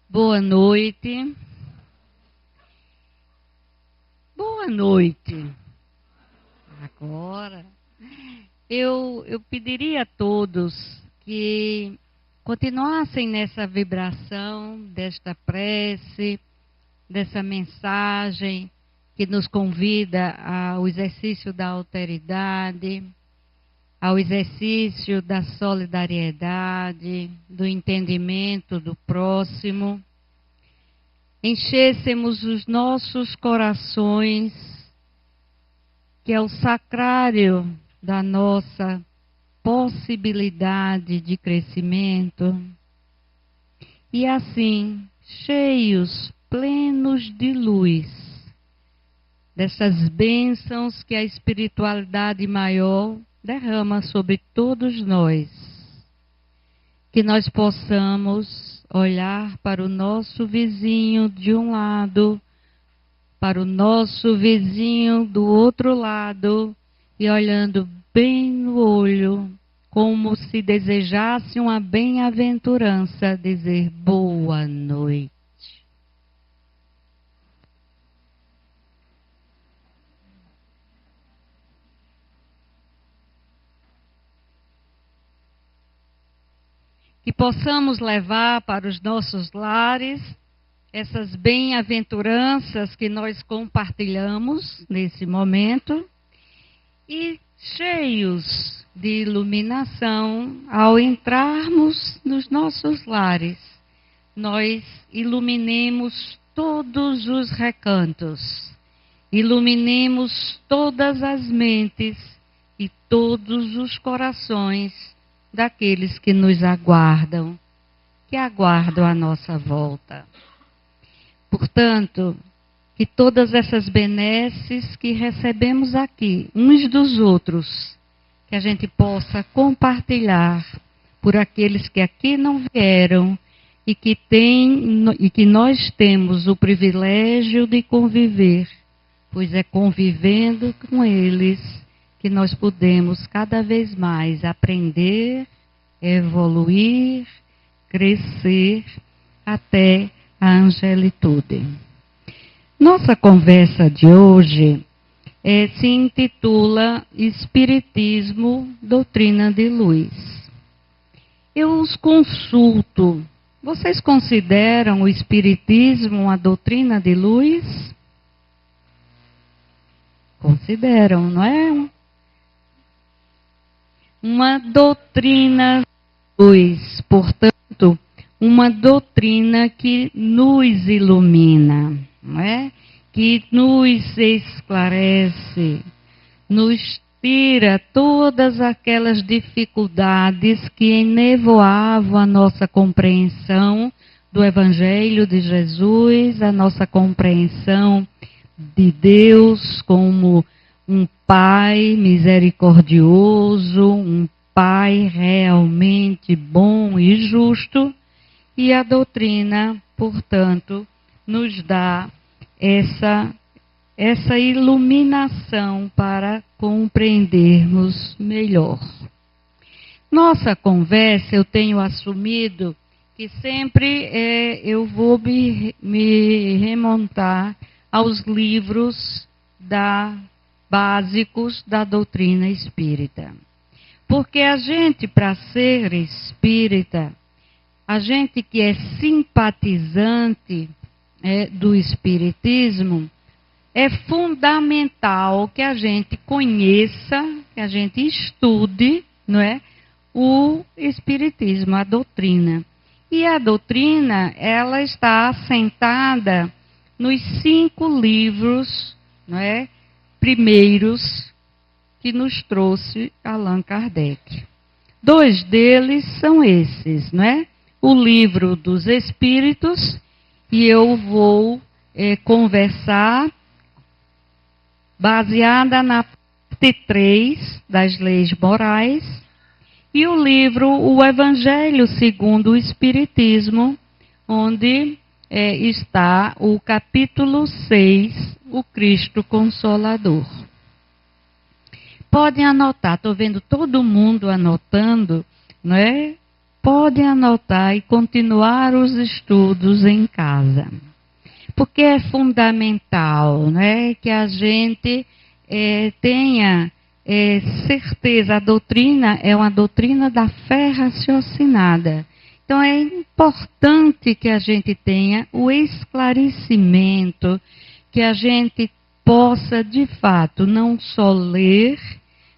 Boa noite. Boa noite. Agora, eu pediria a todos que continuassem nessa vibração desta prece, dessa mensagem que nos convida ao exercício da alteridade, ao exercício da solidariedade, do entendimento do próximo. Enchêssemos os nossos corações, que é o sacrário da nossa possibilidade de crescimento, e assim, cheios, plenos de luz, dessas bênçãos que a espiritualidade maior derrama sobre todos nós, que nós possamos olhar para o nosso vizinho de um lado, para o nosso vizinho do outro lado, e olhando bem no olho, como se desejasse uma bem-aventurança, dizer boa noite. Que possamos levar para os nossos lares essas bem-aventuranças que nós compartilhamos nesse momento, e cheios de iluminação, ao entrarmos nos nossos lares, nós iluminemos todos os recantos, iluminemos todas as mentes e todos os corações daqueles que nos aguardam, que aguardam a nossa volta. Portanto, que todas essas benesses que recebemos aqui, uns dos outros, que a gente possa compartilhar por aqueles que aqui não vieram e que nós temos o privilégio de conviver, pois é convivendo com eles que nós podemos cada vez mais aprender, evoluir, crescer até a angelitude. Nossa conversa de hoje se intitula Espiritismo, Doutrina de Luz. Eu os consulto. Vocês consideram o Espiritismo uma doutrina de luz? Consideram, não é? Uma doutrina de luz, portanto, uma doutrina que nos ilumina, não é? Que nos esclarece, nos tira todas aquelas dificuldades que enevoavam a nossa compreensão do Evangelho de Jesus, a nossa compreensão de Deus como um Pai misericordioso, um Pai realmente bom e justo, e a doutrina, portanto, nos dá essa iluminação para compreendermos melhor. Nossa conversa, eu tenho assumido que sempre eu vou me remontar aos livros básicos da doutrina espírita. Porque a gente, para ser espírita, a gente que é simpatizante do espiritismo, é fundamental que a gente conheça, que a gente estude, não é, o espiritismo, a doutrina. E a doutrina, ela está assentada nos 5 livros, não é, primeiros que nos trouxe Allan Kardec. 2 deles são esses, não é? O Livro dos Espíritos, e eu vou conversar baseada na parte 3 das leis morais, e o livro O Evangelho segundo o Espiritismo, onde está o capítulo 6, o Cristo Consolador. Podem anotar, estou vendo todo mundo anotando, não é? podem anotar e continuar os estudos em casa. Porque é fundamental, né, que a gente tenha certeza. A doutrina é uma doutrina da fé raciocinada. Então é importante que a gente tenha o esclarecimento, que a gente possa, de fato, não só ler,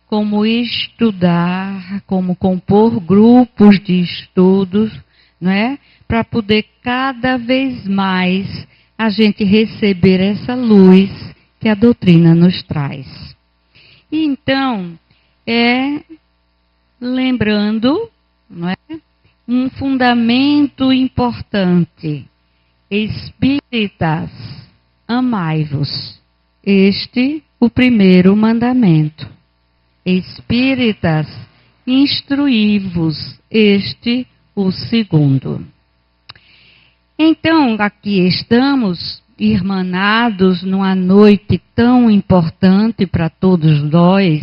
como estudar, como compor grupos de estudos, não é? Para poder cada vez mais a gente receber essa luz que a doutrina nos traz. E então, lembrando, não é? Um fundamento importante: espíritas, amai-vos. Este, o primeiro mandamento. Espíritas, instruí-vos. Este, o segundo. Então, aqui estamos, irmanados numa noite tão importante para todos nós,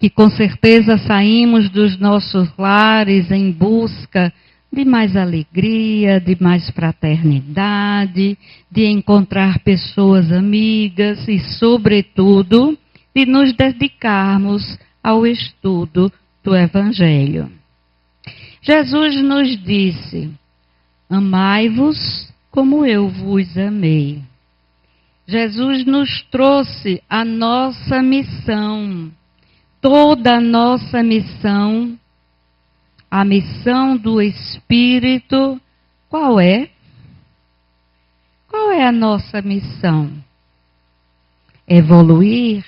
que com certeza saímos dos nossos lares em busca de mais alegria, de mais fraternidade, de encontrar pessoas amigas e, sobretudo, de nos dedicarmos ao estudo do Evangelho. Jesus nos disse: amai-vos como eu vos amei. Jesus nos trouxe a nossa missão, toda a nossa missão, a missão do Espírito. Qual é? Qual é a nossa missão? Evoluir.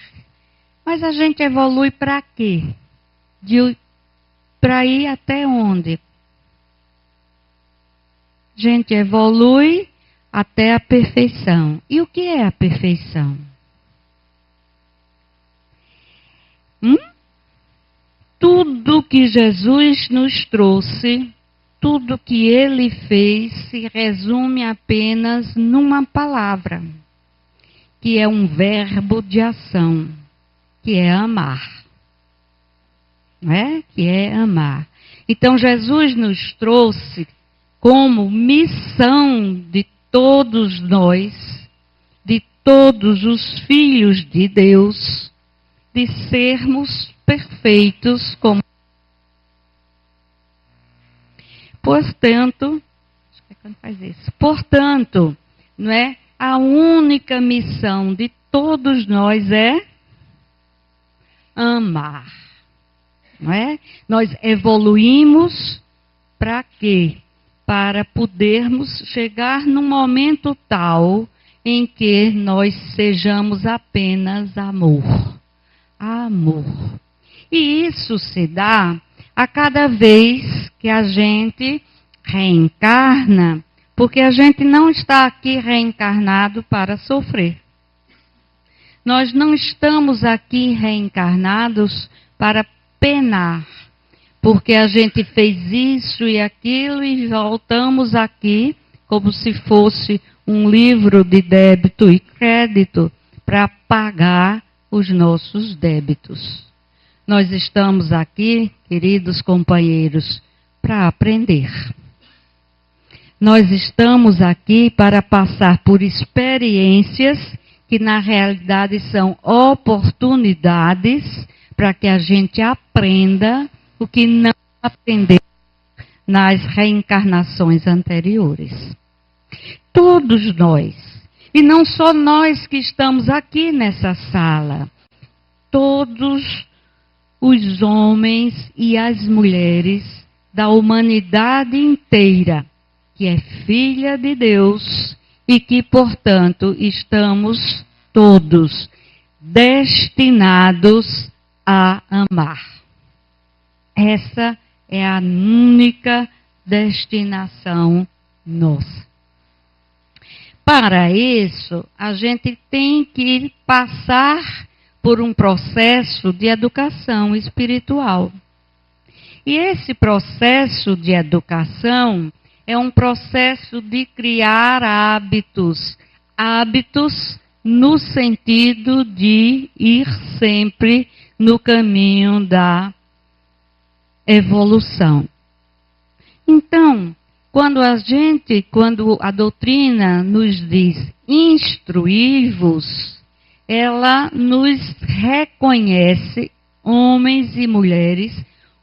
Mas a gente evolui para quê? Para ir até onde? A gente evolui até a perfeição. E o que é a perfeição? Tudo que Jesus nos trouxe, tudo que Ele fez, se resume apenas numa palavra, que é um verbo de ação, que é amar. Não é? Que é amar. Então Jesus nos trouxe como missão de todos nós, de todos os filhos de Deus, de sermos perfeitos como. Portanto, não é? A única missão de todos nós é amar. Não é? Nós evoluímos para quê? Para podermos chegar num momento tal em que nós sejamos apenas amor. Amor. E isso se dá a cada vez que a gente reencarna, porque a gente não está aqui reencarnado para sofrer. Nós não estamos aqui reencarnados para penar, porque a gente fez isso e aquilo e voltamos aqui como se fosse um livro de débito e crédito para pagar os nossos débitos. Nós estamos aqui, queridos companheiros, para aprender. Nós estamos aqui para passar por experiências que na realidade são oportunidades para que a gente aprenda o que não aprendeu nas reencarnações anteriores. Todos nós, e não só nós que estamos aqui nessa sala, todos os homens e as mulheres da humanidade inteira, que é filha de Deus e que, portanto, estamos todos destinados a amar. Essa é a única destinação nossa. Para isso, a gente tem que passar por um processo de educação espiritual. E esse processo de educação é um processo de criar hábitos. Hábitos no sentido de ir sempre no caminho da evolução. Então, quando a doutrina nos diz instruí-vos, ela nos reconhece, homens e mulheres,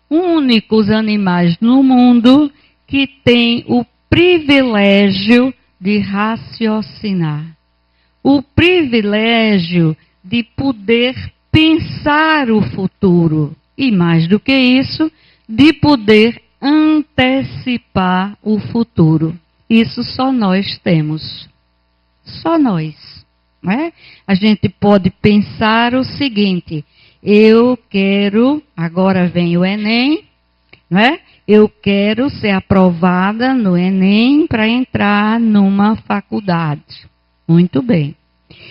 únicos animais no mundo que têm o privilégio de raciocinar, o privilégio de poder pensar o futuro e, mais do que isso, de poder antecipar o futuro. Isso só nós temos. Só nós. Não é? A gente pode pensar o seguinte: eu quero, agora vem o Enem, não é? Eu quero ser aprovada no Enem para entrar numa faculdade. Muito bem.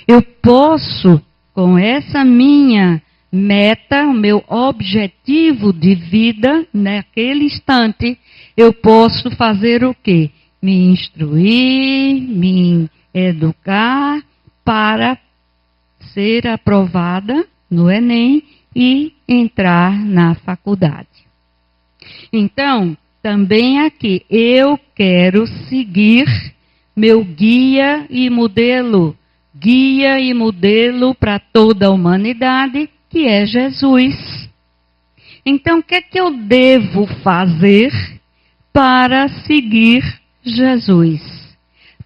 Eu posso, com essa minha meta, o meu objetivo de vida, naquele instante, eu posso fazer o quê? Me instruir, me educar para ser aprovada no Enem e entrar na faculdade. Então, também aqui, eu quero seguir meu guia e modelo para toda a humanidade, que é Jesus. Então, o que é que eu devo fazer para seguir Jesus?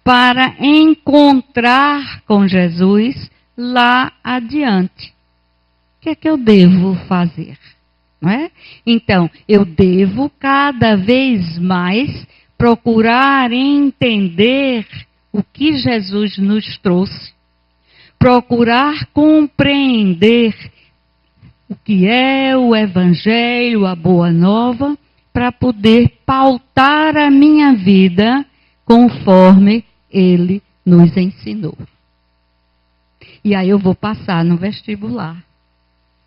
Para encontrar com Jesus lá adiante. O que é que eu devo fazer? Não é? Então, eu devo cada vez mais procurar entender o que Jesus nos trouxe, procurar compreender o que é o Evangelho, a Boa Nova, para poder pautar a minha vida conforme Ele nos ensinou. E aí eu vou passar no vestibular.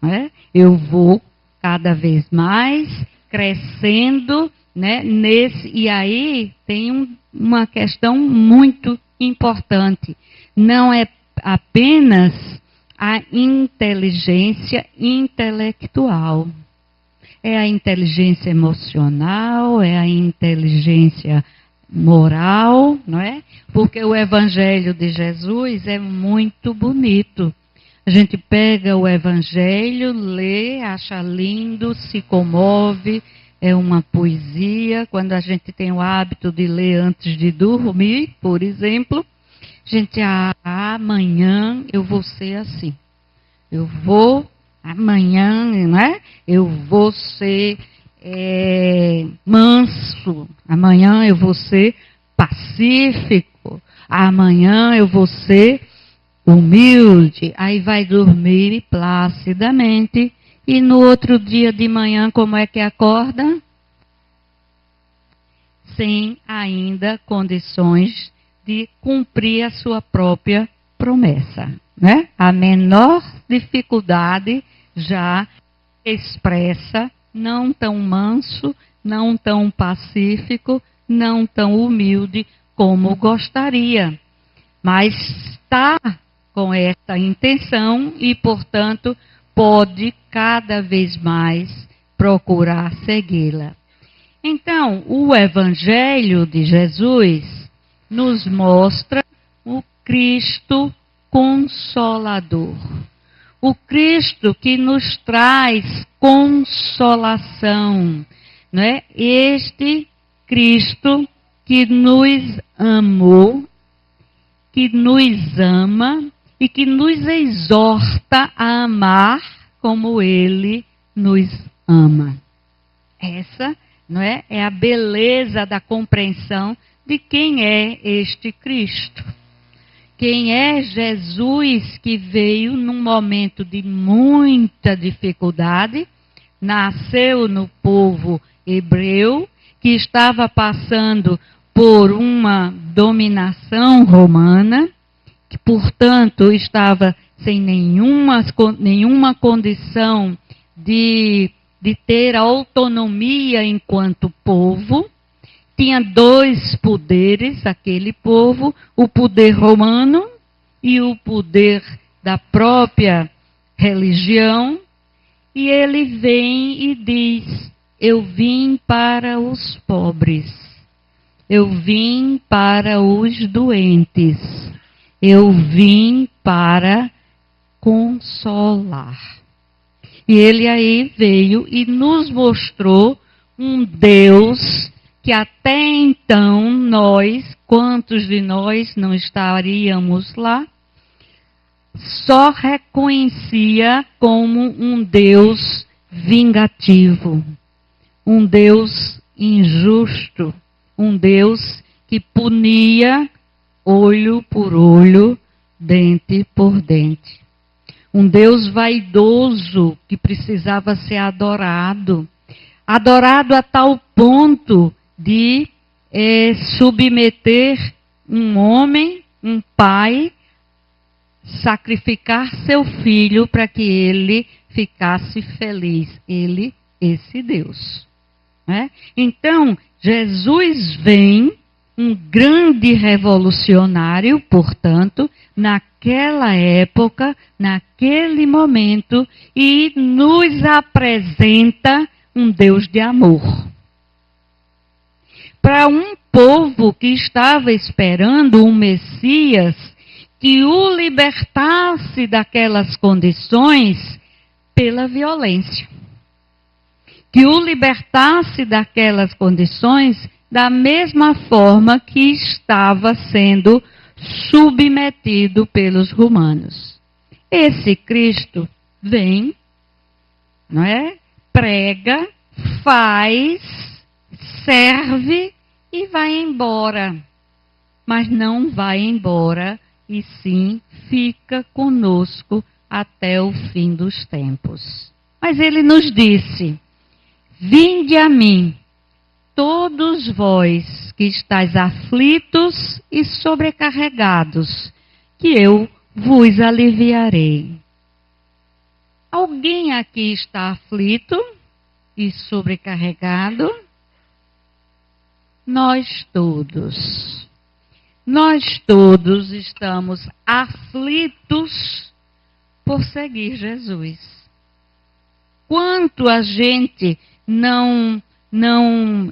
Não é? Eu vou cada vez mais crescendo, né, nesse. E aí tem uma questão muito importante. Não é apenas a inteligência intelectual. É a inteligência emocional, é a inteligência moral, não é? Porque o Evangelho de Jesus é muito bonito. A gente pega o Evangelho, lê, acha lindo, se comove, é uma poesia. Quando a gente tem o hábito de ler antes de dormir, por exemplo, a gente, amanhã eu vou ser assim. Amanhã, não é? Eu vou ser manso. Amanhã eu vou ser pacífico. Amanhã eu vou ser humilde. Aí vai dormir placidamente. E no outro dia de manhã, como é que acorda? Sem ainda condições de cumprir a sua própria promessa. Né? A menor dificuldade já expressa, não tão manso, não tão pacífico, não tão humilde como gostaria. Mas está com essa intenção e, portanto, pode cada vez mais procurar segui-la. Então, o Evangelho de Jesus nos mostra o Cristo Consolador. O Cristo que nos traz consolação, não é? Este Cristo que nos amou, que nos ama e que nos exorta a amar como Ele nos ama. Essa, não é? É a beleza da compreensão de quem é este Cristo. Quem é Jesus que veio num momento de muita dificuldade, nasceu no povo hebreu, que estava passando por uma dominação romana, que, portanto, estava sem nenhuma condição de ter autonomia enquanto povo. Tinha dois poderes, aquele povo, o poder romano e o poder da própria religião. E ele vem e diz: eu vim para os pobres, eu vim para os doentes, eu vim para consolar. E ele aí veio e nos mostrou um Deus que até então nós, quantos de nós não estaríamos lá, só reconhecia como um Deus vingativo, um Deus injusto, um Deus que punia olho por olho, dente por dente. Um Deus vaidoso que precisava ser adorado. Adorado a tal ponto de submeter um homem, um pai, sacrificar seu filho para que ele ficasse feliz. Ele, esse Deus. Né? Então, Jesus vem, um grande revolucionário, portanto, naquela época, naquele momento, e nos apresenta um Deus de amor. Para um povo que estava esperando um Messias que o libertasse daquelas condições pela violência. Que o libertasse daquelas condições da mesma forma que estava sendo submetido pelos romanos. Esse Cristo vem, não é? Prega, faz, serve e vai embora. Mas não vai embora, e sim fica conosco até o fim dos tempos. Mas ele nos disse: vinde a mim, todos vós que estáis aflitos e sobrecarregados, que eu vos aliviarei. Alguém aqui está aflito e sobrecarregado? Nós todos. Nós todos estamos aflitos por seguir Jesus. Quanto a gente não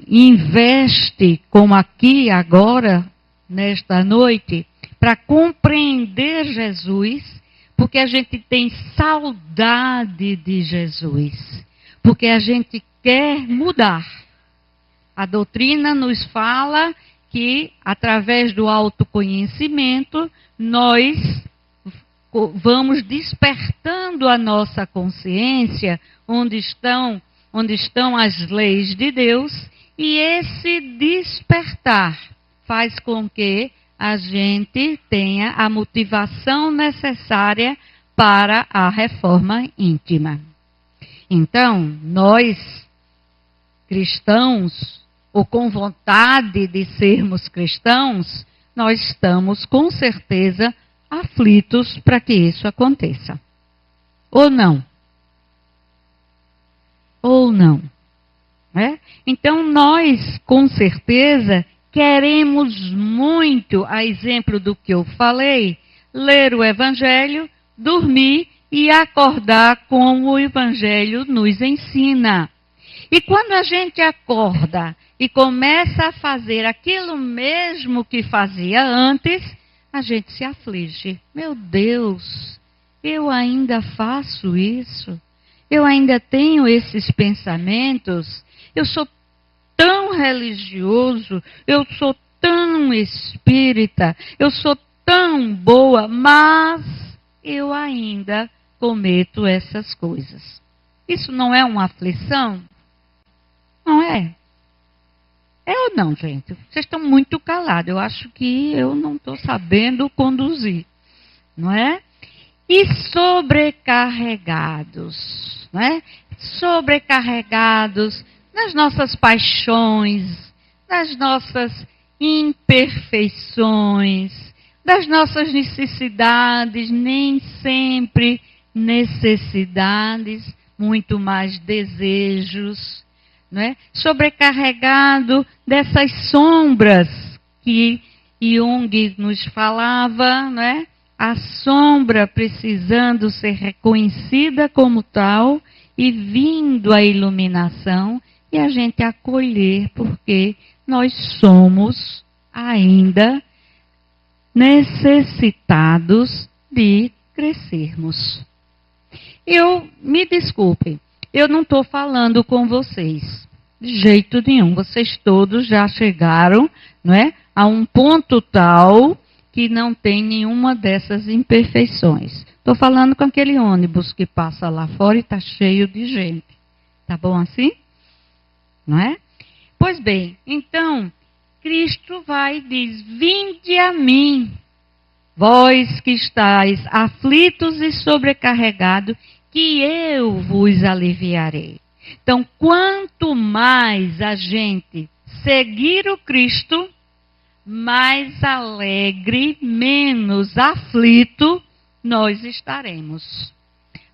investe, como aqui agora, nesta noite, para compreender Jesus, porque a gente tem saudade de Jesus, porque a gente quer mudar. A doutrina nos fala que, através do autoconhecimento, nós vamos despertando a nossa consciência onde estão as leis de Deus, e esse despertar faz com que a gente tenha a motivação necessária para a reforma íntima. Então, nós, cristãos, ou com vontade de sermos cristãos, nós estamos com certeza aflitos para que isso aconteça. Ou não? Ou não? Né? Então, nós, com certeza, queremos muito, a exemplo do que eu falei, ler o Evangelho, dormir e acordar como o Evangelho nos ensina. E quando a gente acorda e começa a fazer aquilo mesmo que fazia antes, a gente se aflige. Meu Deus, eu ainda faço isso? Eu ainda tenho esses pensamentos? Eu sou tão religioso, eu sou tão espírita, eu sou tão boa, mas eu ainda cometo essas coisas. Isso não é uma aflição? Não é? É ou não, gente? Vocês estão muito calados. Eu acho que eu não estou sabendo conduzir. Não é? E sobrecarregados. Não é? Sobrecarregados nas nossas paixões, nas nossas imperfeições, das nossas necessidades, nem sempre necessidades, muito mais desejos. Não é? Sobrecarregado dessas sombras que Jung nos falava, não é? A sombra precisando ser reconhecida como tal e vindo a iluminação, e a gente acolher, porque nós somos ainda necessitados de crescermos. Me desculpem, eu não estou falando com vocês, de jeito nenhum. Vocês todos já chegaram, não é, a um ponto tal que não tem nenhuma dessas imperfeições. Estou falando com aquele ônibus que passa lá fora e está cheio de gente. Tá bom assim? Não é? Pois bem, então, Cristo vai e diz: vinde a mim, vós que estáis aflitos e sobrecarregados, que eu vos aliviarei. Então, quanto mais a gente seguir o Cristo, mais alegre, menos aflito nós estaremos.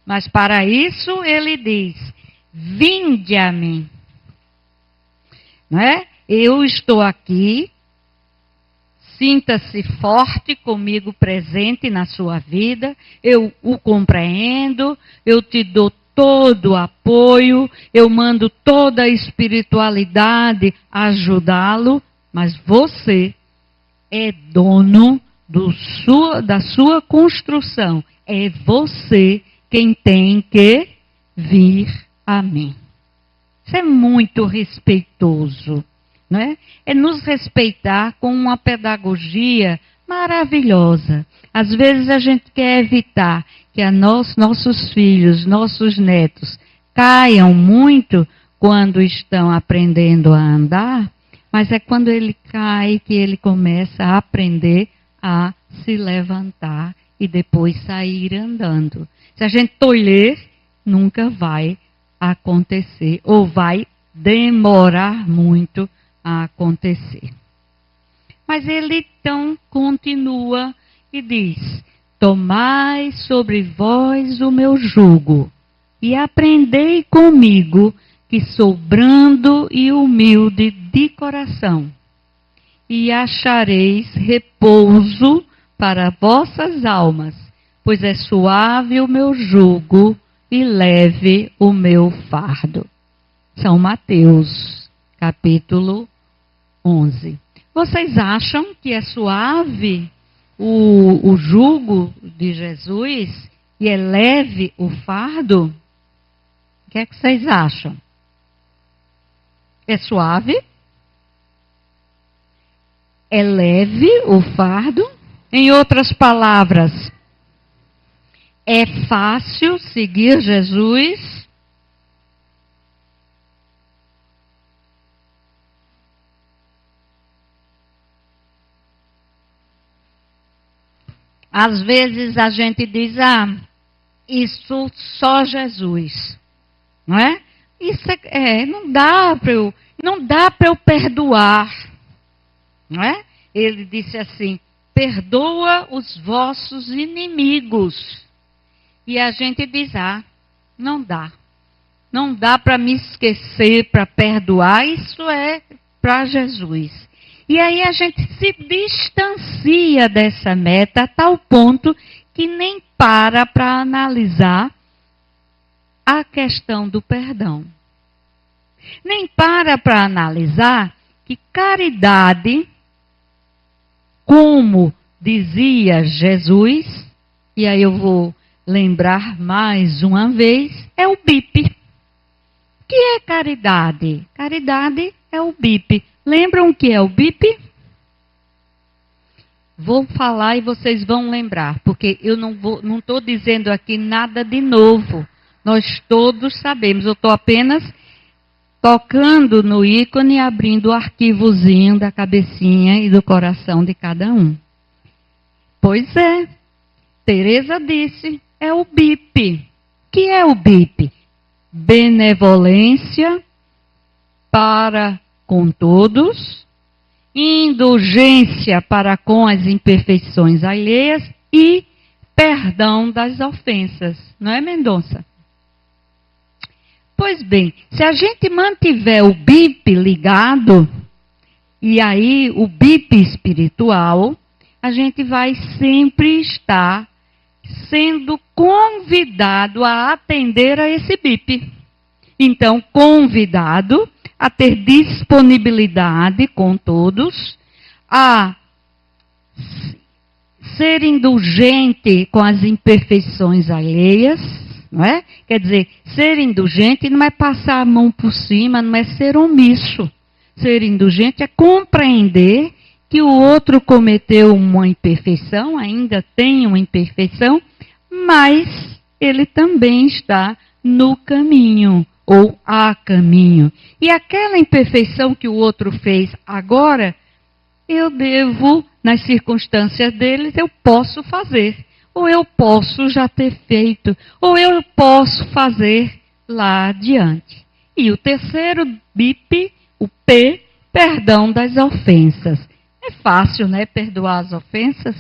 Mas para isso ele diz: vinde a mim. Não é? Eu estou aqui, sinta-se forte comigo presente na sua vida, eu o compreendo, eu te dou todo o apoio, eu mando toda a espiritualidade ajudá-lo, mas você é dono da sua construção. É você quem tem que vir a mim. Isso é muito respeitoso, não é? É nos respeitar com uma pedagogia maravilhosa. Às vezes a gente quer evitar que nossos filhos, nossos netos caiam muito quando estão aprendendo a andar, mas é quando ele cai que ele começa a aprender a se levantar e depois sair andando. Se a gente tolher, nunca vai acontecer, ou vai demorar muito a acontecer. Mas ele então continua e diz: tomai sobre vós o meu jugo e aprendei comigo, que sou brando e humilde de coração, e achareis repouso para vossas almas, pois é suave o meu jugo e leve o meu fardo. São Mateus, capítulo 11. Vocês acham que é suave o jugo de Jesus e é leve o fardo? O que é que vocês acham? É suave? É leve o fardo? Em outras palavras, é fácil seguir Jesus? Às vezes a gente diz: isso só Jesus, não é? Isso não dá para eu perdoar, não é? Ele disse assim: perdoa os vossos inimigos. E a gente diz: não dá. Não dá para me esquecer, para perdoar, isso é para Jesus. E aí a gente se distancia dessa meta a tal ponto que nem para analisar a questão do perdão. Nem para analisar que caridade, como dizia Jesus, e aí eu vou lembrar mais uma vez, é o BIP. O que é caridade? Caridade é o BIP. Lembram o que é o BIP? Vou falar e vocês vão lembrar, porque eu não estou dizendo aqui nada de novo. Nós todos sabemos, eu estou apenas tocando no ícone e abrindo o arquivozinho da cabecinha e do coração de cada um. Pois é, Teresa disse, é o BIP. O que é o BIP? Benevolência para com todos, indulgência para com as imperfeições alheias e perdão das ofensas. Não é, Mendonça? Pois bem, se a gente mantiver o BIP ligado, e aí o BIP espiritual, a gente vai sempre estar sendo convidado a atender a esse BIP. Então, convidado a ter disponibilidade com todos, a ser indulgente com as imperfeições alheias, não é? Quer dizer, ser indulgente não é passar a mão por cima, não é ser omisso. Ser indulgente é compreender que o outro cometeu uma imperfeição, ainda tem uma imperfeição, mas ele também está no caminho, ou a caminho. E aquela imperfeição que o outro fez agora, eu devo, nas circunstâncias deles, eu posso fazer. Ou eu posso já ter feito, ou eu posso fazer lá adiante. E o terceiro BIP, o P, perdão das ofensas. É fácil, né, perdoar as ofensas?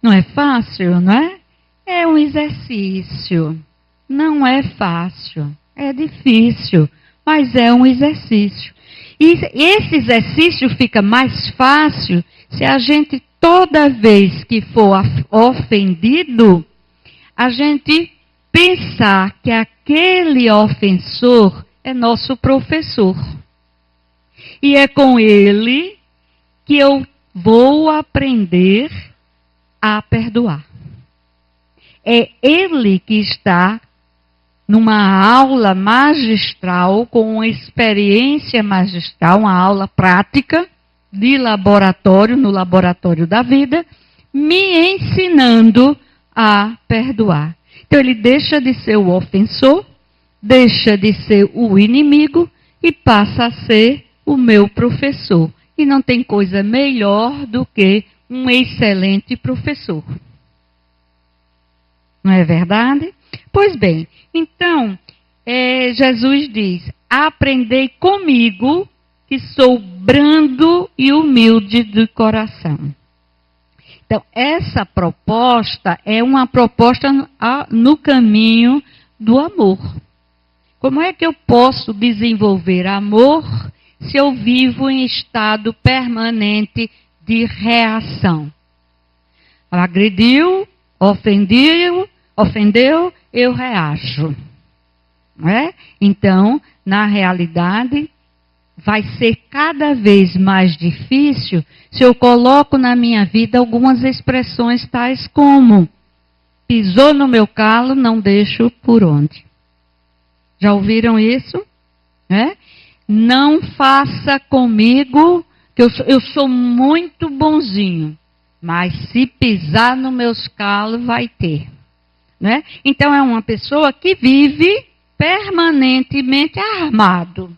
Não é fácil, não é? É um exercício. Não é fácil, é difícil, mas é um exercício. E esse exercício fica mais fácil se a gente, toda vez que for ofendido, a gente pensar que aquele ofensor é nosso professor. E é com ele que eu vou aprender a perdoar. É ele que está numa aula magistral, com uma experiência magistral, uma aula prática de laboratório, no laboratório da vida, me ensinando a perdoar. Então ele deixa de ser o ofensor, deixa de ser o inimigo e passa a ser o meu professor. E não tem coisa melhor do que um excelente professor. Não é verdade? Pois bem, então, Jesus diz, aprendei comigo, que sou brando e humilde de coração. Então, essa proposta é uma proposta no caminho do amor. Como é que eu posso desenvolver amor se eu vivo em estado permanente de reação? Agrediu, ofendeu, eu reajo. Não é? Então, na realidade, vai ser cada vez mais difícil se eu coloco na minha vida algumas expressões tais como: pisou no meu calo, não deixo por onde. Já ouviram isso? É? Não faça comigo, que eu sou muito bonzinho, mas se pisar nos meus calos, vai ter. Né? Então é uma pessoa que vive permanentemente armado.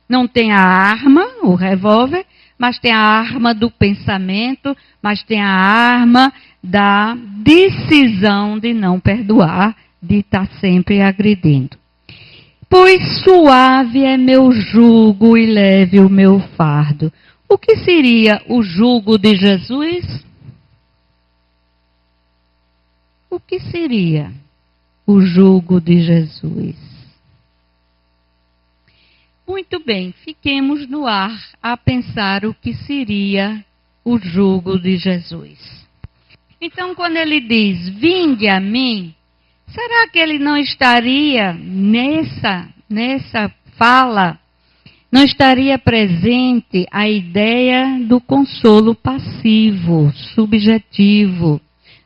Não tem a arma, o revólver, mas tem a arma do pensamento, mas tem a arma da decisão de não perdoar, de estar sempre agredindo. Pois suave é meu jugo e leve o meu fardo. O que seria o jugo de Jesus? O que seria o jugo de Jesus? Muito bem, fiquemos no ar a pensar o que seria o jugo de Jesus. Então, quando ele diz, vinde a mim, será que ele não estaria nessa fala, não estaria presente a ideia do consolo passivo, subjetivo,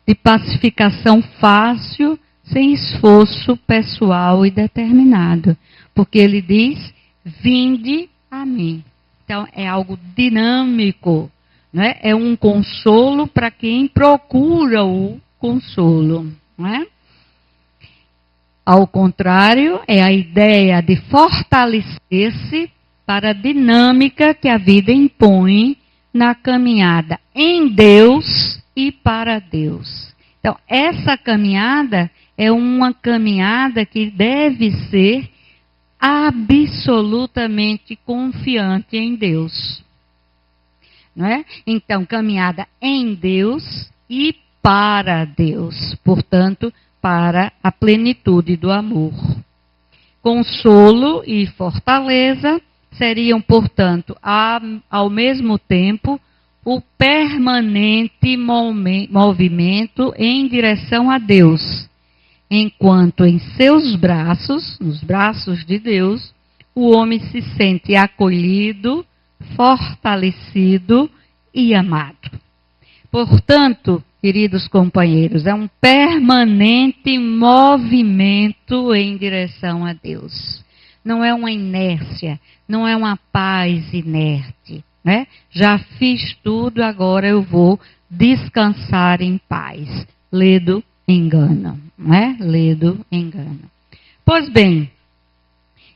de pacificação fácil, sem esforço pessoal e determinado? Porque ele diz, vinde a mim. Então, é algo dinâmico, não é? É um consolo para quem procura o consolo, não é? Ao contrário, é a ideia de fortalecer-se para a dinâmica que a vida impõe na caminhada em Deus e para Deus. Então, essa caminhada é uma caminhada que deve ser absolutamente confiante em Deus. Não é? Então, caminhada em Deus e para Deus. Portanto, para a plenitude do amor. Consolo e fortaleza seriam, portanto, ao mesmo tempo, o permanente movimento em direção a Deus, enquanto em seus braços, nos braços de Deus, o homem se sente acolhido, fortalecido e amado. Portanto, queridos companheiros, é um permanente movimento em direção a Deus. Não é uma inércia, não é uma paz inerte, né? Já fiz tudo, agora eu vou descansar em paz. Ledo engano, né? Ledo engano. Pois bem,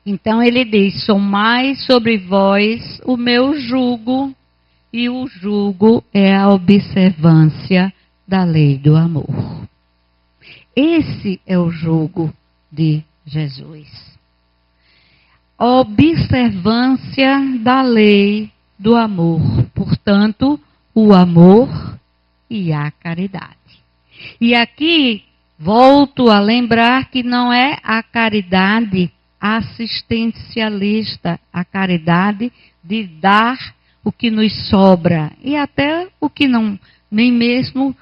então ele diz: somai sobre vós o meu jugo, e o jugo é a observância da lei do amor. Esse é o jugo de Jesus. A observância da lei do amor. Portanto, o amor e a caridade. E aqui volto a lembrar que não é a caridade assistencialista, a caridade de dar o que nos sobra, e até o que não, nem mesmo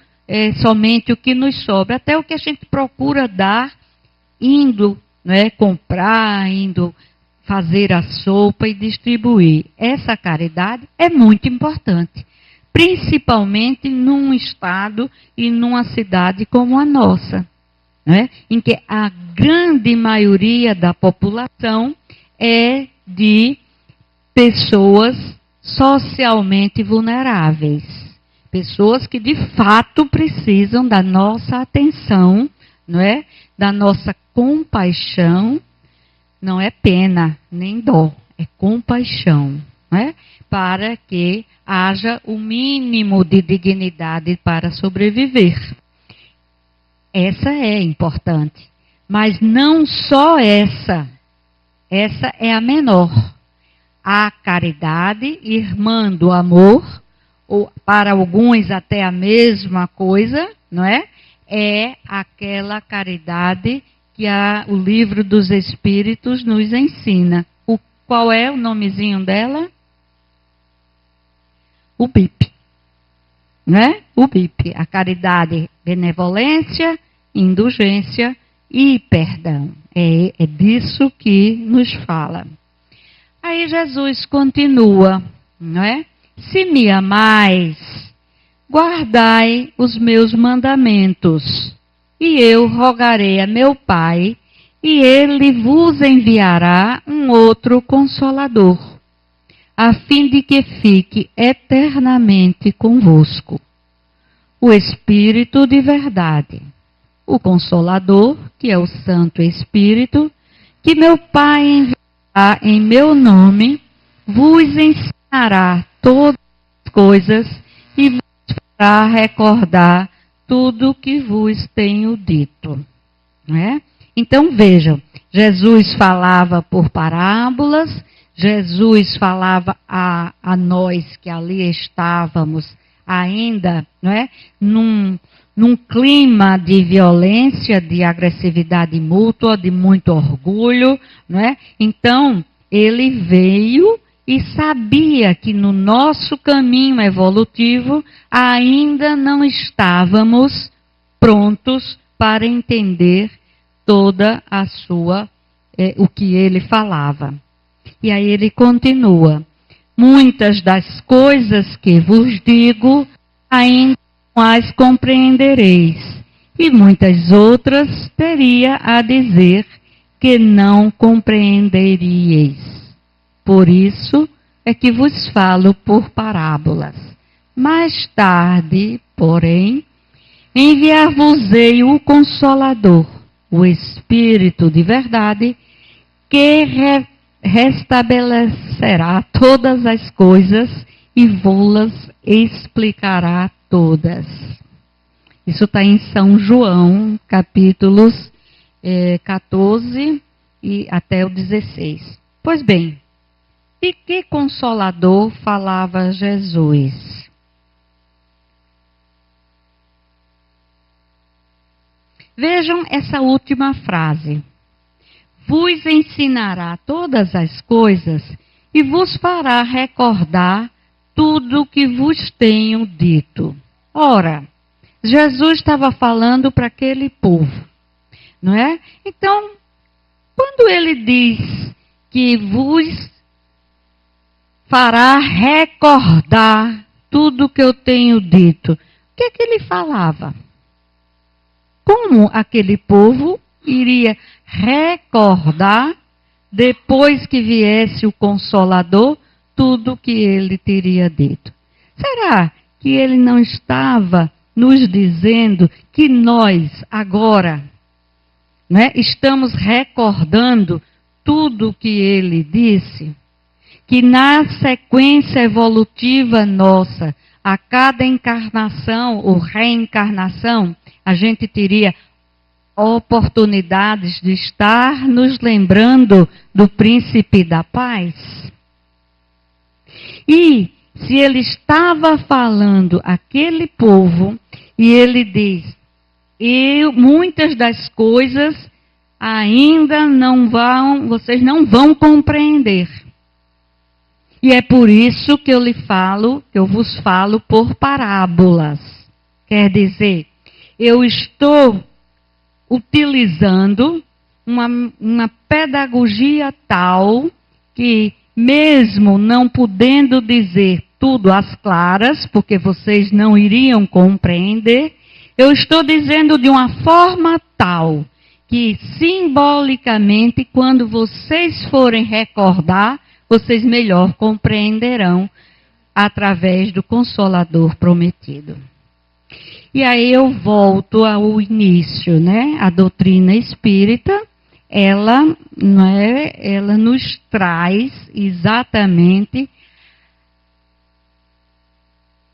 somente o que nos sobra, até o que a gente procura dar, indo, né, comprar, indo fazer a sopa e distribuir. Essa caridade é muito importante, principalmente num estado e numa cidade como a nossa, né, em que a grande maioria da população é de pessoas socialmente vulneráveis. Pessoas que de fato precisam da nossa atenção, não é? Da nossa compaixão. Não é pena, nem dó, é compaixão, não é? Para que haja o mínimo de dignidade para sobreviver. Essa é importante. Mas não só essa. Essa é a menor. A caridade, irmã do amor, ou para alguns até a mesma coisa, não é? É aquela caridade que o livro dos Espíritos nos ensina. Qual é o nomezinho dela? O BIP. Não é? O BIP. A caridade, benevolência, indulgência e perdão. É disso que nos fala. Aí Jesus continua, não é? Se me amais, guardai os meus mandamentos, e eu rogarei a meu Pai, e ele vos enviará um outro Consolador, a fim de que fique eternamente convosco. O Espírito de verdade, o Consolador, que é o Santo Espírito, que meu Pai enviará em meu nome, vos ensinará todas as coisas e vos fará recordar tudo o que vos tenho dito. Não é? Então vejam, Jesus falava por parábolas, Jesus falava a nós que ali estávamos ainda, não é? Num clima de violência, de agressividade mútua, de muito orgulho, não é? Então, ele veio e sabia que no nosso caminho evolutivo ainda não estávamos prontos para entender toda a o que ele falava. E aí ele continua: muitas das coisas que vos digo ainda as compreendereis, e muitas outras teria a dizer que não compreenderíeis. Por isso é que vos falo por parábolas. Mais tarde, porém, enviar-vos-ei o Consolador, o Espírito de verdade, que restabelecerá todas as coisas e vô-las explicará todas. Isso está em São João, capítulos 14 e até o 16. Pois bem, de que Consolador falava Jesus? Vejam essa última frase. Vos ensinará todas as coisas e vos fará recordar tudo o que vos tenho dito. Ora, Jesus estava falando para aquele povo, não é? Então, quando ele diz que vos fará recordar tudo que eu tenho dito. O que é que ele falava? Como aquele povo iria recordar, depois que viesse o Consolador, tudo que ele teria dito? Será que ele não estava nos dizendo que nós, agora, né, estamos recordando tudo que ele disse? Que na sequência evolutiva nossa, a cada encarnação ou reencarnação, a gente teria oportunidades de estar nos lembrando do Príncipe da Paz? E se ele estava falando àquele povo, e ele diz, muitas das coisas ainda vocês não vão compreender. E é por isso que eu vos falo por parábolas. Quer dizer, eu estou utilizando uma pedagogia tal que, mesmo não podendo dizer tudo às claras, porque vocês não iriam compreender, eu estou dizendo de uma forma tal que, simbolicamente, quando vocês forem recordar, vocês melhor compreenderão através do Consolador prometido. E aí eu volto ao início, né? A doutrina espírita, ela nos traz exatamente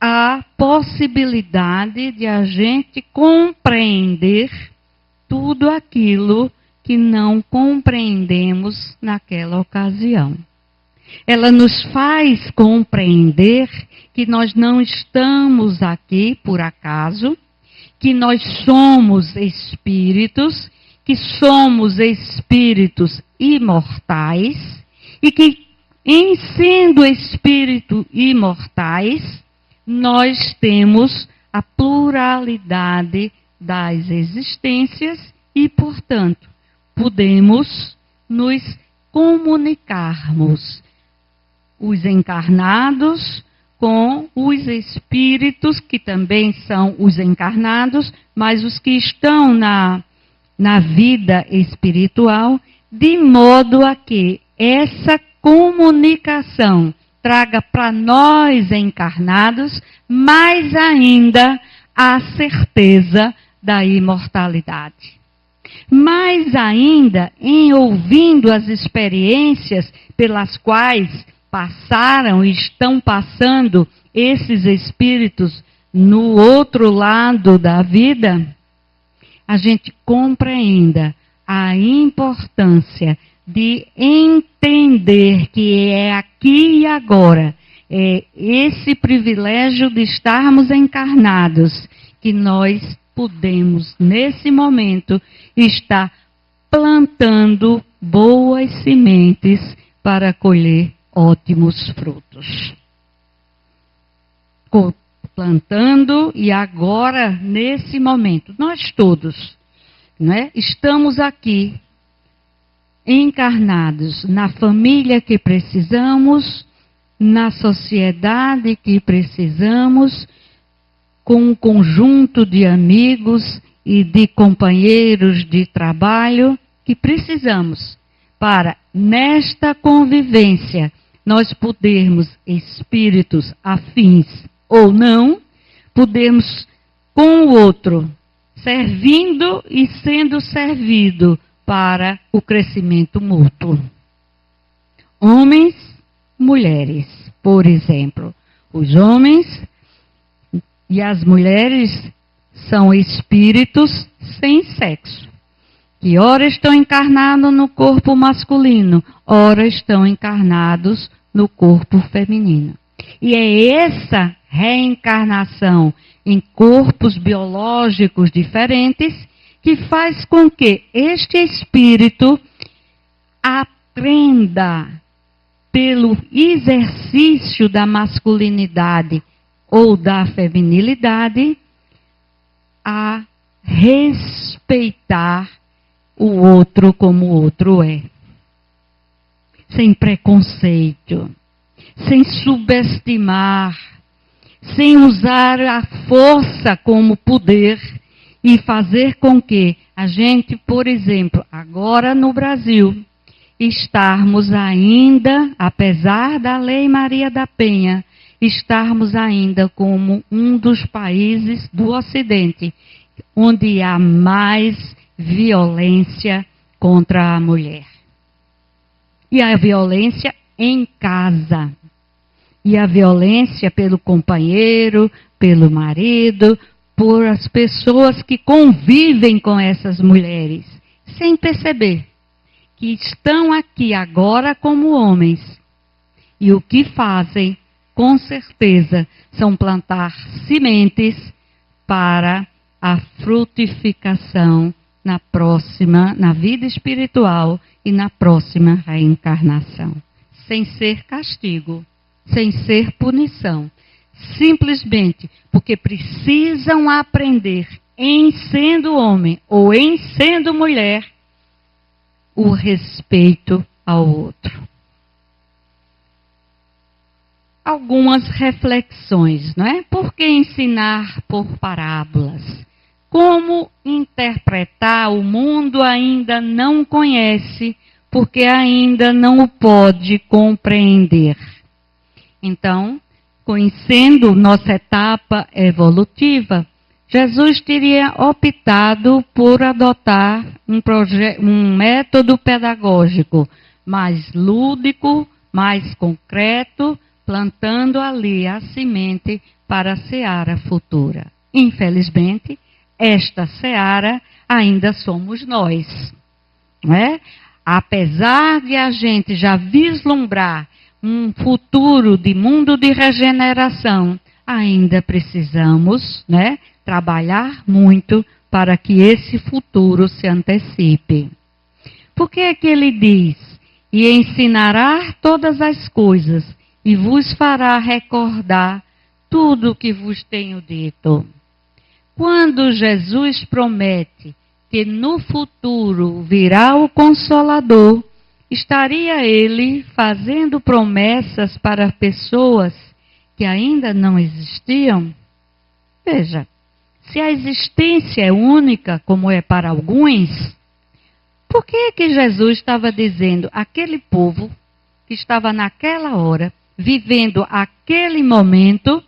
a possibilidade de a gente compreender tudo aquilo que não compreendemos naquela ocasião. Ela nos faz compreender que nós não estamos aqui por acaso, que nós somos espíritos, que somos espíritos imortais e que, em sendo espíritos imortais, nós temos a pluralidade das existências e, portanto, podemos nos comunicarmos, os encarnados com os espíritos, que também são os encarnados, mas os que estão na vida espiritual, de modo a que essa comunicação traga para nós encarnados mais ainda a certeza da imortalidade. Mais ainda, em ouvindo as experiências pelas quais passaram e estão passando esses espíritos no outro lado da vida, a gente compreenda a importância de entender que é aqui e agora, é esse privilégio de estarmos encarnados, que nós podemos, nesse momento, estar plantando boas sementes para colher ótimos frutos. Plantando, e agora, nesse momento, nós todos, né, estamos aqui, encarnados na família que precisamos, na sociedade que precisamos, com um conjunto de amigos e de companheiros de trabalho que precisamos para, nesta convivência, nós podermos, espíritos afins ou não, podermos com o outro, servindo e sendo servido para o crescimento mútuo. Homens, mulheres, por exemplo. Os homens e as mulheres são espíritos sem sexo, que ora estão encarnados no corpo masculino, ora estão encarnados no corpo feminino. E é essa reencarnação em corpos biológicos diferentes que faz com que este espírito aprenda, pelo exercício da masculinidade ou da feminilidade, a respeitar o outro como o outro é. sem preconceito, sem subestimar, sem usar a força como poder e fazer com que a gente, por exemplo, agora no Brasil, estarmos ainda, apesar da Lei Maria da Penha, estarmos ainda como um dos países do Ocidente, onde há mais violência contra a mulher. E a violência em casa. E a violência pelo companheiro, pelo marido, por as pessoas que convivem com essas mulheres, sem perceber que estão aqui agora como homens. E o que fazem, com certeza, são plantar sementes para a frutificação na vida espiritual e na próxima reencarnação. Sem ser castigo, sem ser punição. Simplesmente porque precisam aprender, em sendo homem ou em sendo mulher, o respeito ao outro. Algumas reflexões, não é? Por que ensinar por parábolas? Como interpretar o mundo ainda não conhece, porque ainda não o pode compreender. Então, conhecendo nossa etapa evolutiva, Jesus teria optado por adotar um método pedagógico mais lúdico, mais concreto, plantando ali a semente para a seara futura. Infelizmente, esta seara ainda somos nós, não é? Apesar de a gente já vislumbrar um futuro de mundo de regeneração, ainda precisamos, né, trabalhar muito para que esse futuro se antecipe. Por que é que ele diz, e ensinará todas as coisas, e vos fará recordar tudo o que vos tenho dito? Quando Jesus promete que no futuro virá o Consolador, estaria ele fazendo promessas para pessoas que ainda não existiam? Veja, se a existência é única, como é para alguns, por que que Jesus estava dizendo aquele povo que estava naquela hora, vivendo aquele momento,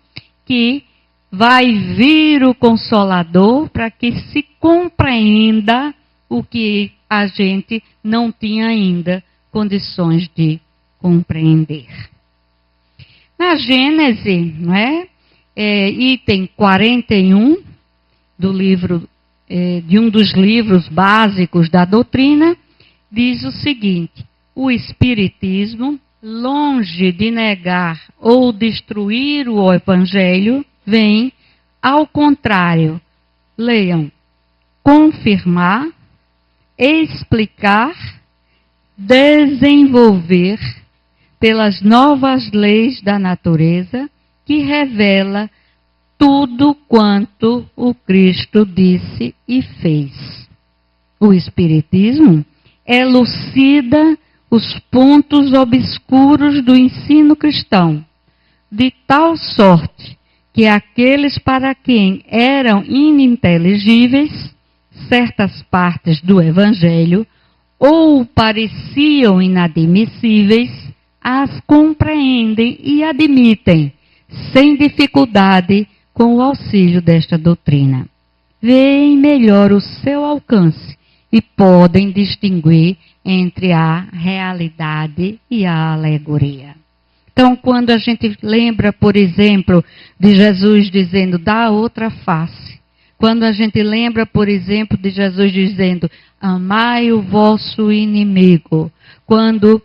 que vai vir o Consolador para que se compreenda o que a gente não tinha ainda condições de compreender? Na Gênese, não é? Item 41 do livro, de um dos livros básicos da doutrina, diz o seguinte: o Espiritismo, longe de negar ou destruir o Evangelho, vem, ao contrário, leiam, confirmar, explicar, desenvolver pelas novas leis da natureza, que revela tudo quanto o Cristo disse e fez. O Espiritismo elucida os pontos obscuros do ensino cristão, de tal sorte que aqueles para quem eram ininteligíveis certas partes do Evangelho ou pareciam inadmissíveis, as compreendem e admitem, sem dificuldade, com o auxílio desta doutrina. Veem melhor o seu alcance e podem distinguir entre a realidade e a alegoria. Então, quando a gente lembra, por exemplo, de Jesus dizendo, dá outra face. Quando a gente lembra, por exemplo, de Jesus dizendo, amai o vosso inimigo. Quando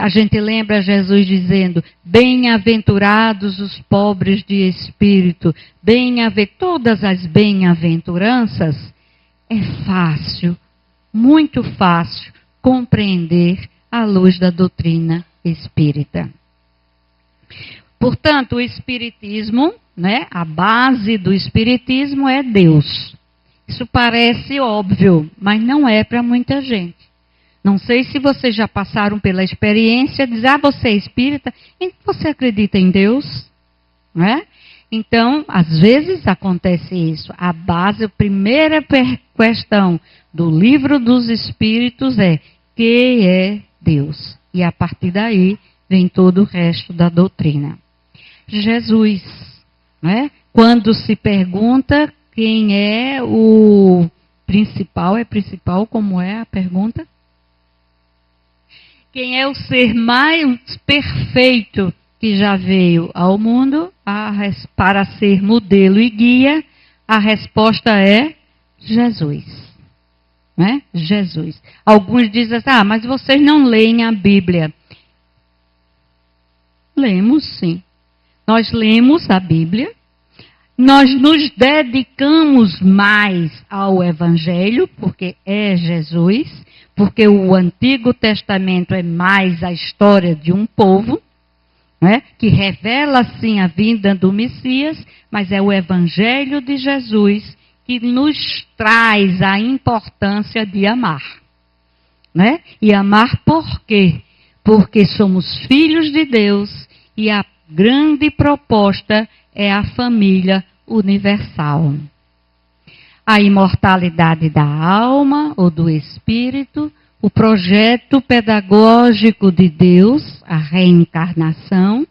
a gente lembra Jesus dizendo, bem-aventurados os pobres de espírito, todas as bem-aventuranças, é fácil, muito fácil, compreender à luz da doutrina espírita. Portanto, o Espiritismo, né, a base do Espiritismo é Deus. Isso parece óbvio, mas não é para muita gente. Não sei se vocês já passaram pela experiência de dizer, você é espírita, e você acredita em Deus? Não é? Então, às vezes acontece isso. A primeira questão do livro dos Espíritos é: quem é Deus? E a partir daí vem todo o resto da doutrina. Jesus, não é? Quando se pergunta quem é o principal, como é a pergunta? Quem é o ser mais perfeito que já veio ao mundo para ser modelo e guia? A resposta é Jesus. Né? Jesus. Alguns dizem assim, mas vocês não leem a Bíblia. Lemos sim. Nós lemos a Bíblia. Nós nos dedicamos mais ao Evangelho, porque é Jesus, porque o Antigo Testamento é mais a história de um povo, né, que revela sim a vinda do Messias, mas é o Evangelho de Jesus que nos traz a importância de amar. Né? E amar por quê? Porque somos filhos de Deus e a grande proposta é a família universal. A imortalidade da alma ou do espírito, o projeto pedagógico de Deus, a reencarnação,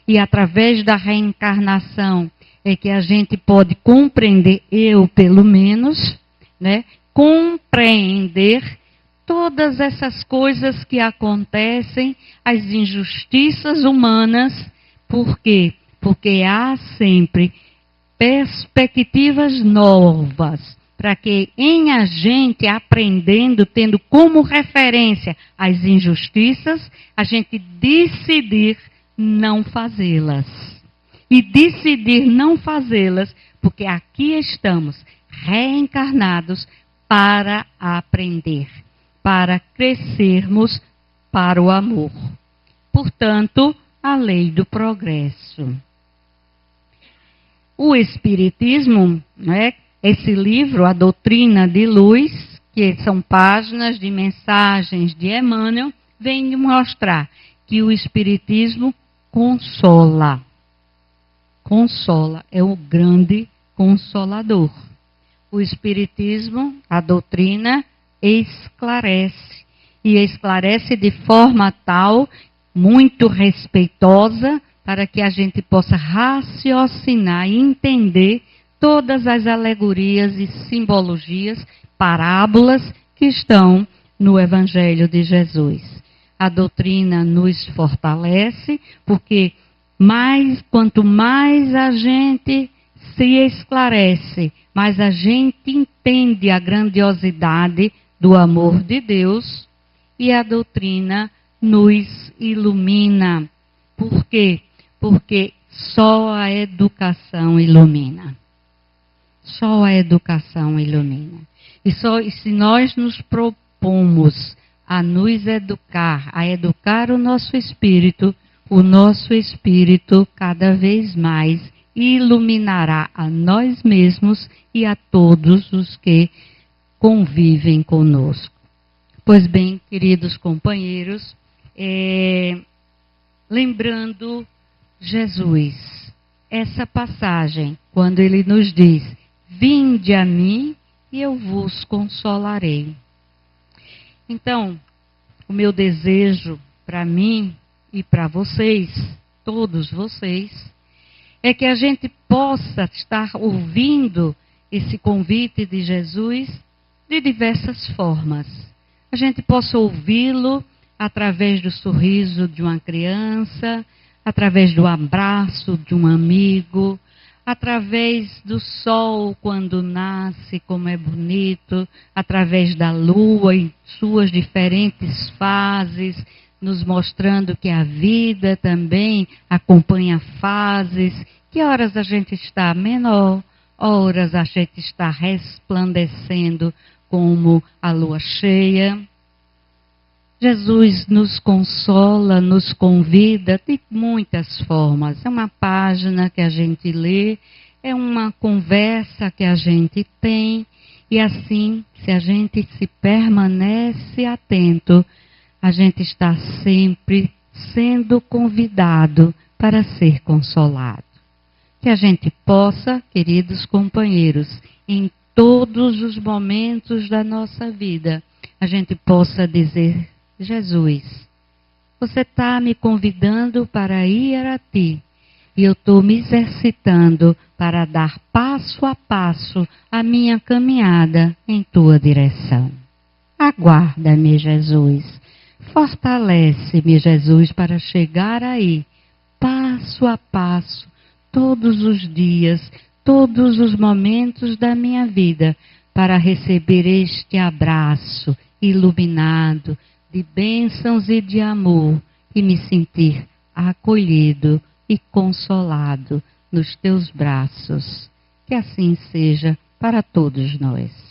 e através da reencarnação é que a gente pode compreender, eu pelo menos, né, compreender todas essas coisas que acontecem, as injustiças humanas. Por quê? Porque há sempre perspectivas novas, para que em a gente aprendendo, tendo como referência as injustiças, a gente decidir não fazê-las. E decidir não fazê-las, porque aqui estamos reencarnados para aprender, para crescermos para o amor. Portanto, a lei do progresso. O Espiritismo, né, esse livro, A Doutrina de Luz, que são páginas de mensagens de Emmanuel, vem mostrar que o Espiritismo consola. Consola, é o grande consolador. O Espiritismo, a doutrina, esclarece. E esclarece de forma tal, muito respeitosa, para que a gente possa raciocinar e entender todas as alegorias e simbologias, parábolas que estão no Evangelho de Jesus. A doutrina nos fortalece, porque quanto mais a gente se esclarece, mais a gente entende a grandiosidade do amor de Deus, e a doutrina nos ilumina. Por quê? Porque só a educação ilumina. Só a educação ilumina. E se nós nos propomos a nos educar, a educar o nosso espírito cada vez mais iluminará a nós mesmos e a todos os que convivem conosco. Pois bem, queridos companheiros, lembrando Jesus, essa passagem, quando ele nos diz, vinde a mim e eu vos consolarei. Então, o meu desejo para mim e para vocês, todos vocês, é que a gente possa estar ouvindo esse convite de Jesus de diversas formas. A gente possa ouvi-lo através do sorriso de uma criança, através do abraço de um amigo, através do sol quando nasce, como é bonito, através da lua em suas diferentes fases, nos mostrando que a vida também acompanha fases, que horas a gente está menor, horas a gente está resplandecendo como a lua cheia. Jesus nos consola, nos convida de muitas formas. É uma página que a gente lê, é uma conversa que a gente tem, E assim, se a gente se permanece atento, a gente está sempre sendo convidado para ser consolado. Que a gente possa, queridos companheiros, em todos os momentos da nossa vida, a gente possa dizer: Jesus, você está me convidando para ir a ti, e eu estou me exercitando para dar passo a passo a minha caminhada em tua direção. Aguarda-me, Jesus. Fortalece-me, Jesus, para chegar aí, passo a passo, todos os dias, todos os momentos da minha vida, para receber este abraço iluminado de bênçãos e de amor e me sentir acolhido e consolado nos teus braços. Que assim seja para todos nós.